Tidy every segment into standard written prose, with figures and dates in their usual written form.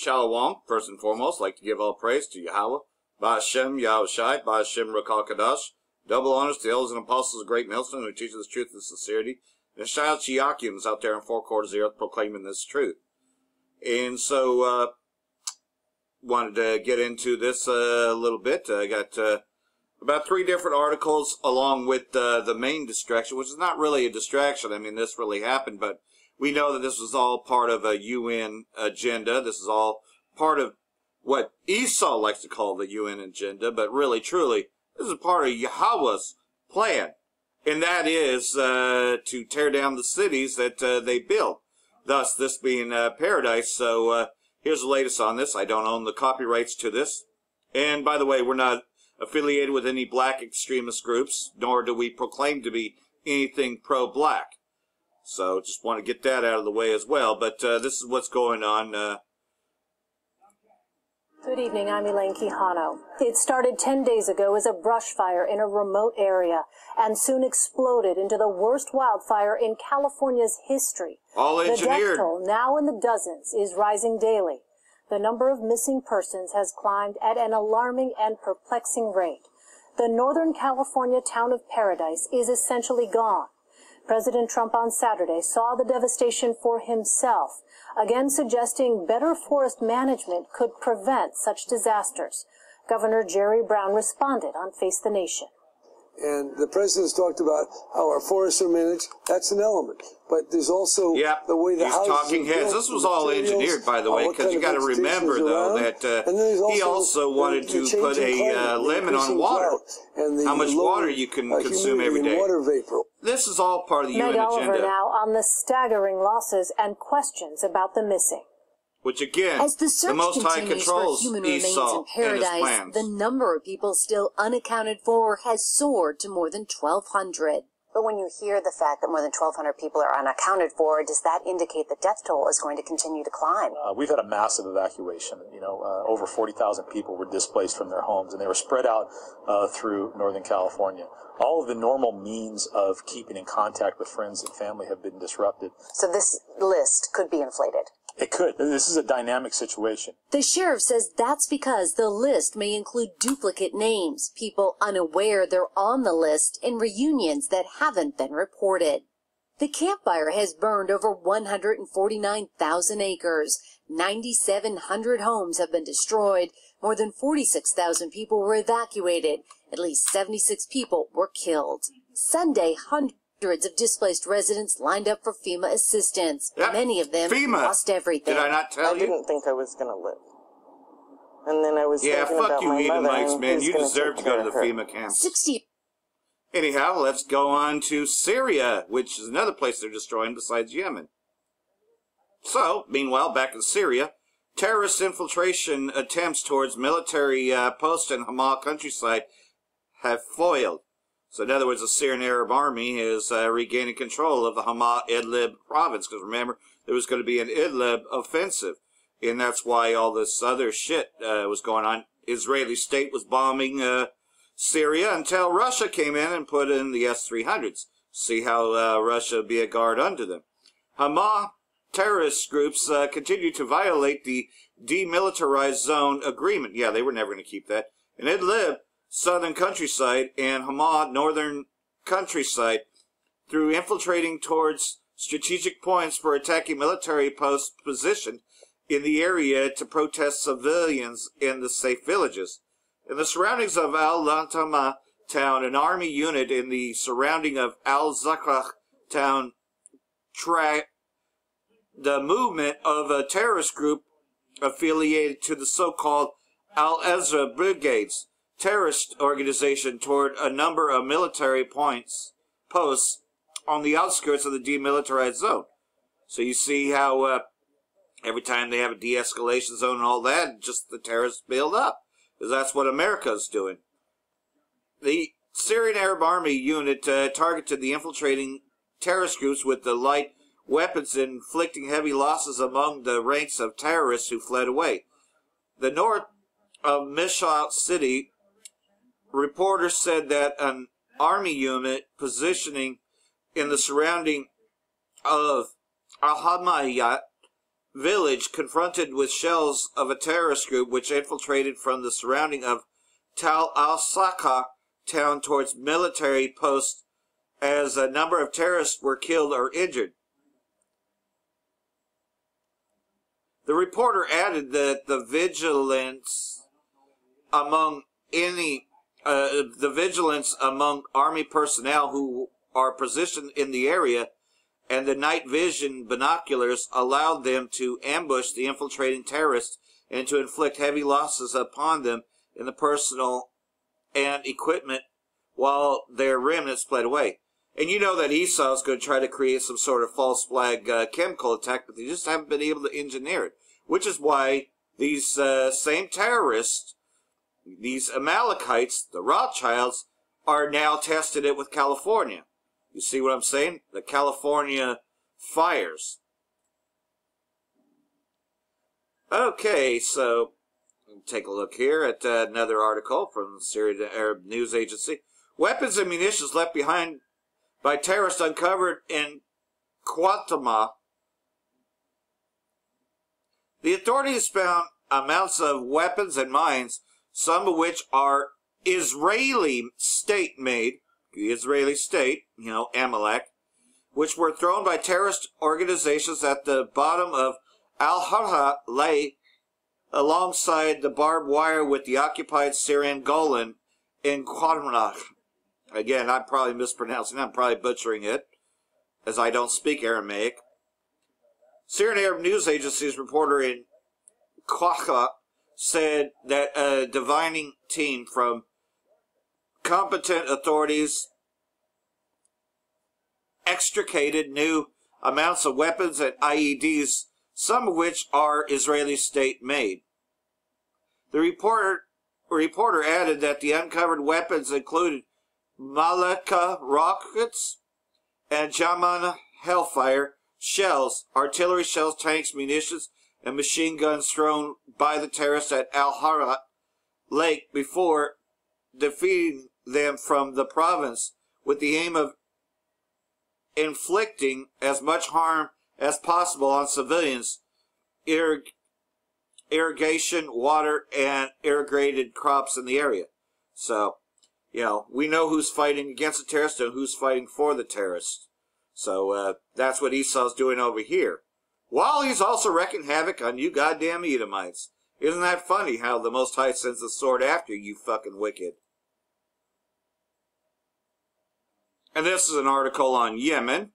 Shalom, first and foremost, I'd like to give all praise to Yahweh, Ba'ashem Yahushai, Ba'ashem Rakal Kadash. Double honors to the elders and apostles of Great Millstone who teach us truth and sincerity. And shout out to Yakims out there in four quarters of the earth proclaiming this truth. And so, wanted to get into this a little bit. I got about 3 different articles along with the main distraction, which is not really a distraction. I mean, this really happened, but we know that this was all part of a UN agenda. This is all part of what Esau likes to call the UN agenda, but really, truly, this is part of Yahweh's plan. And that is to tear down the cities that they build. Thus, this being paradise. So here's the latest on this. I don't own the copyrights to this. And by the way, we're not affiliated with any black extremist groups, nor do we proclaim to be anything pro-black. So just want to get that out of the way as well. But this is what's going on. Good evening, I'm Elaine Quijano. It started 10 days ago as a brush fire in a remote area and soon exploded into the worst wildfire in California's history. All engineered. The death toll, now in the dozens, is rising daily. The number of missing persons has climbed at an alarming and perplexing rate. The Northern California town of Paradise is essentially gone. President Trump on Saturday saw the devastation for himself, again suggesting better forest management could prevent such disasters. Governor Jerry Brown responded on Face the Nation. And the president's talked about how our forests are managed. That's an element. But there's also the way the houses talking heads. This was all engineered, by the way, because you got to remember, though, that he also wanted to put a limit on water, how much water you can consume every day. Water vapor. This is all part of the UN Meg Oliver agenda. now on the staggering losses and questions about the missing. Which again, as the search Most High continues controls for human remains Esau in paradise, the number of people still unaccounted for has soared to more than 1,200. But when you hear the fact that more than 1,200 people are unaccounted for, does that indicate the death toll is going to continue to climb? We've had a massive evacuation. Over 40,000 people were displaced from their homes, and they were spread out through Northern California. All of the normal means of keeping in contact with friends and family have been disrupted. So this list could be inflated. It could. This is a dynamic situation. The sheriff says that's because the list may include duplicate names, people unaware they're on the list, and reunions that haven't been reported. The campfire has burned over 149,000 acres. 9,700 homes have been destroyed. More than 46,000 people were evacuated. At least 76 people were killed. Sunday, hundreds of displaced residents lined up for FEMA assistance. Yep. Many of them lost everything. Did I not tell you? I didn't think I was going to live. And then I was thinking fuck about you, my mother Edomites, and man. who's You gonna deserve take to go care to the of her. FEMA camp. 60. Anyhow, let's go on to Syria, which is another place they're destroying besides Yemen. So, meanwhile, back in Syria, terrorist infiltration attempts towards military posts in Hama countryside have foiled. So, in other words, the Syrian Arab Army is regaining control of the Hama Idlib province. Because remember, there was going to be an Idlib offensive. And that's why all this other shit was going on. Israeli state was bombing Syria until Russia came in and put in the S-300s. See how Russia would be a guard unto them. Hama terrorist groups continue to violate the demilitarized zone agreement. Yeah, they were never going to keep that. In Idlib, southern countryside, and Hama, northern countryside, through infiltrating towards strategic points for attacking military posts positioned in the area to protest civilians in the safe villages. In the surroundings of Al-Lantama town, an army unit in the surrounding of Al-Zakrak town tracked the movement of a terrorist group affiliated to the so-called Al-Ezra Brigades terrorist organization toward a number of military posts on the outskirts of the demilitarized zone. So you see how every time they have a de-escalation zone and all that, just the terrorists build up. Because that's what America's doing. The Syrian Arab Army unit targeted the infiltrating terrorist groups with the light weapons, inflicting heavy losses among the ranks of terrorists who fled away. The north of Mishal City, reporters said that an army unit positioning in the surrounding of Al-Hamayat village confronted with shells of a terrorist group which infiltrated from the surrounding of Tal al-Saka town towards military posts as a number of terrorists were killed or injured. The reporter added that the vigilance among army personnel who are positioned in the area and the night vision binoculars allowed them to ambush the infiltrating terrorists and to inflict heavy losses upon them in the personal and equipment while their remnants fled away. And you know that Esau is going to try to create some sort of false flag chemical attack, but they just haven't been able to engineer it. Which is why these same terrorists, these Amalekites, the Rothschilds, are now testing it with California. You see what I'm saying? The California fires. Okay, so take a look here at another article from the Syrian Arab News Agency. Weapons and munitions left behind by terrorists uncovered in Guatemala. The authorities found amounts of weapons and mines, some of which are Israeli state-made, the Israeli state, Amalek, which were thrown by terrorist organizations at the bottom of Al-Harha Lake alongside the barbed wire with the occupied Syrian Golan in Guatemala. Again, I'm probably mispronouncing it. I'm probably butchering it, as I don't speak Aramaic. Syrian Arab News Agency's reporter in Qaqa said that a divining team from competent authorities extricated new amounts of weapons and IEDs, some of which are Israeli state-made. The reporter added that the uncovered weapons included Malaka rockets and Jamana Hellfire shells, artillery shells, tanks, munitions, and machine guns thrown by the terrorists at Al-Harat Lake before defeating them from the province with the aim of inflicting as much harm as possible on civilians, irrigation, water, and irrigated crops in the area. So, we know who's fighting against the terrorists and who's fighting for the terrorists. So, that's what Esau's doing over here. While he's also wreaking havoc on you goddamn Edomites. Isn't that funny how the Most High sends the sword after you fucking wicked? And this is an article on Yemen,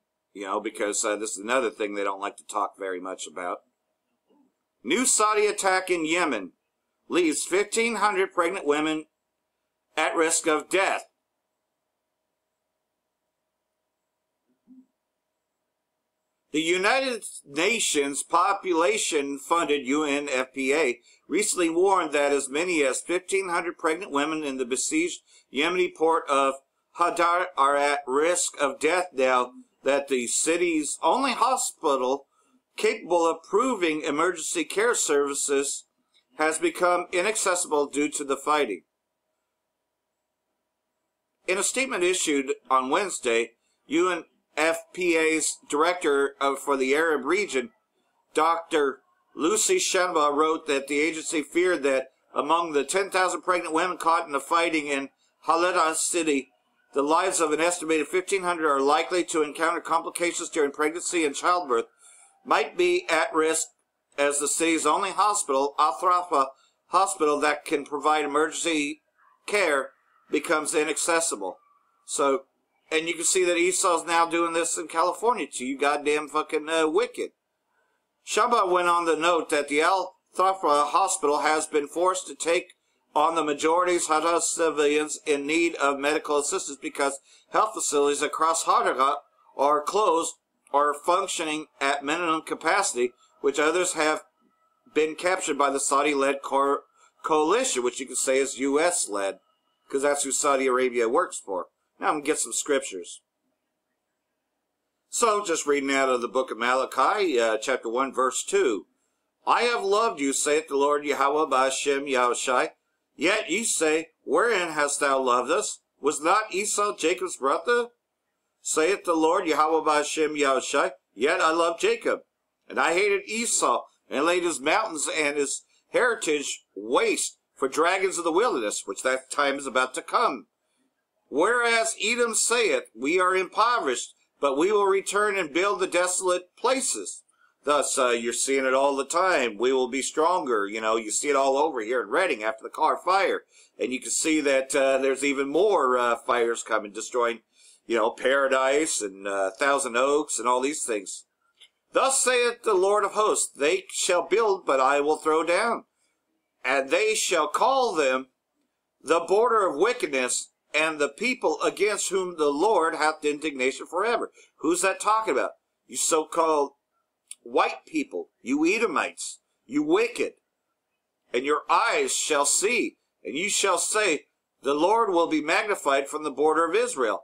because this is another thing they don't like to talk very much about. New Saudi attack in Yemen leaves 1,500 pregnant women at risk of death. The United Nations population-funded UNFPA recently warned that as many as 1,500 pregnant women in the besieged Yemeni port of Hadar are at risk of death now that the city's only hospital capable of providing emergency care services has become inaccessible due to the fighting. In a statement issued on Wednesday, UNFPA's director for the Arab region, Dr. Lucy Shanba, wrote that the agency feared that among the 10,000 pregnant women caught in the fighting in Halida city, the lives of an estimated 1,500 are likely to encounter complications during pregnancy and childbirth, might be at risk as the city's only hospital, Al-Thrafa Hospital, that can provide emergency care becomes inaccessible. So, and you can see that Esau's now doing this in California too, you goddamn fucking wicked. Shaba went on to note that the Al-Thrafa Hospital has been forced to take on the majority's Hadar civilians in need of medical assistance because health facilities across Hadar are closed or functioning at minimum capacity, which others have been captured by the Saudi-led coalition, which you could say is U.S.-led, because that's who Saudi Arabia works for. Now I'm going to get some scriptures. So, just reading out of the book of Malachi, chapter 1, verse 2. I have loved you, saith the Lord Yahweh Ba'ashem Yahushai. Yet ye say, wherein hast thou loved us? Was not Esau Jacob's brother? Saith the Lord Yahweh Ba'ashem Yahushai. Yet I loved Jacob, and I hated Esau, and laid his mountains and his heritage waste for dragons of the wilderness, which that time is about to come. Whereas Edom saith, we are impoverished, but we will return and build the desolate places. Thus, you're seeing it all the time. We will be stronger. You know, you see it all over here in Reading after the Carr fire. And you can see that there's even more fires coming, destroying, you know, Paradise and Thousand Oaks and all these things. Thus saith the Lord of hosts, they shall build, but I will throw down. And they shall call them the border of wickedness, and the people against whom the Lord hath indignation forever. Who's that talking about? You so-called white people, you Edomites, you wicked. And your eyes shall see, and you shall say, the Lord will be magnified from the border of Israel.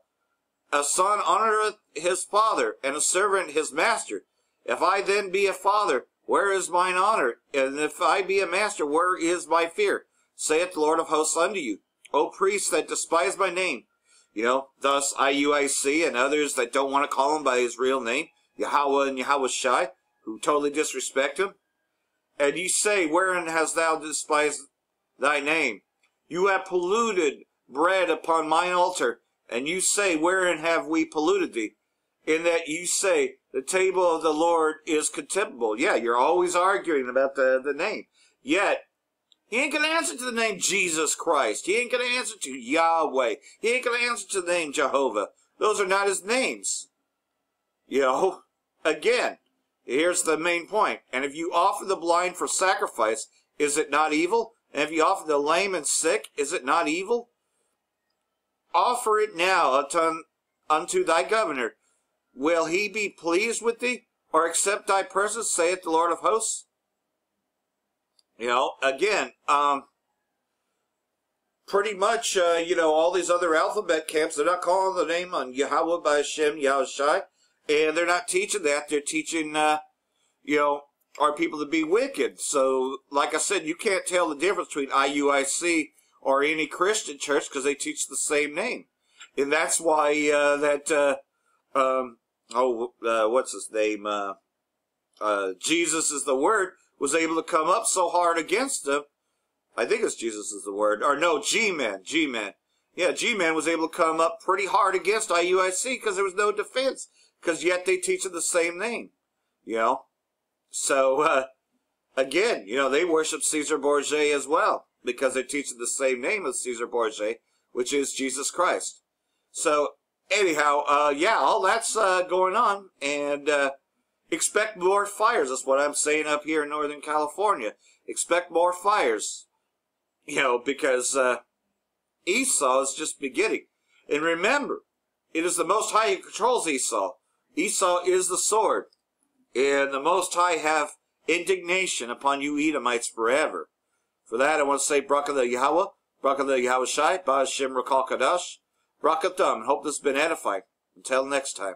A son honoreth his father, and a servant his master. If I then be a father, where is mine honor? And if I be a master, where is my fear? Saith the Lord of hosts unto you, O priests that despise my name. You know, thus IUIC and others that don't want to call him by his real name, Yahweh and Yahweh Shai, who totally disrespect him. And ye say, wherein hast thou despised thy name? You have polluted bread upon mine altar, and you say, wherein have we polluted thee? In that you say, the table of the Lord is contemptible. Yeah, you're always arguing about the name. Yet, he ain't going to answer to the name Jesus Christ. He ain't going to answer to Yahweh. He ain't going to answer to the name Jehovah. Those are not his names. You know, again, here's the main point. And if you offer the blind for sacrifice, is it not evil? And if you offer the lame and sick, is it not evil? Offer it now unto thy governor. Will he be pleased with thee, or accept thy person, saith the Lord of hosts? You know, again, pretty much, you know, all these other alphabet camps, they're not calling the name on Yahweh by Hashem, Yahweh Shai, and they're not teaching that. They're teaching, you know, our people to be wicked. So, like I said, you can't tell the difference between IUIC or any Christian church because they teach the same name. And that's why what's his name? Jesus is the Word, was able to come up so hard against them. I think it's Jesus is the Word. Or no, G-Man. Yeah, G-Man was able to come up pretty hard against IUIC because there was no defense. Because yet they teach the same name. You know? So, again, you know, they worship Caesar Borgia as well. Because they're teaching the same name as Caesar Borgia, which is Jesus Christ. So, anyhow, yeah, all that's going on. And expect more fires. That's what I'm saying up here in Northern California. Expect more fires. You know, because Esau is just beginning. And remember, it is the Most High who controls Esau. Esau is the sword. And the Most High have indignation upon you Edomites forever. For that, I want to say, Barakah Yahweh, Barakah Yahweh Shai, Ba'ashem Rakal Kadash, Brakathum. Hope this has been edifying. Until next time.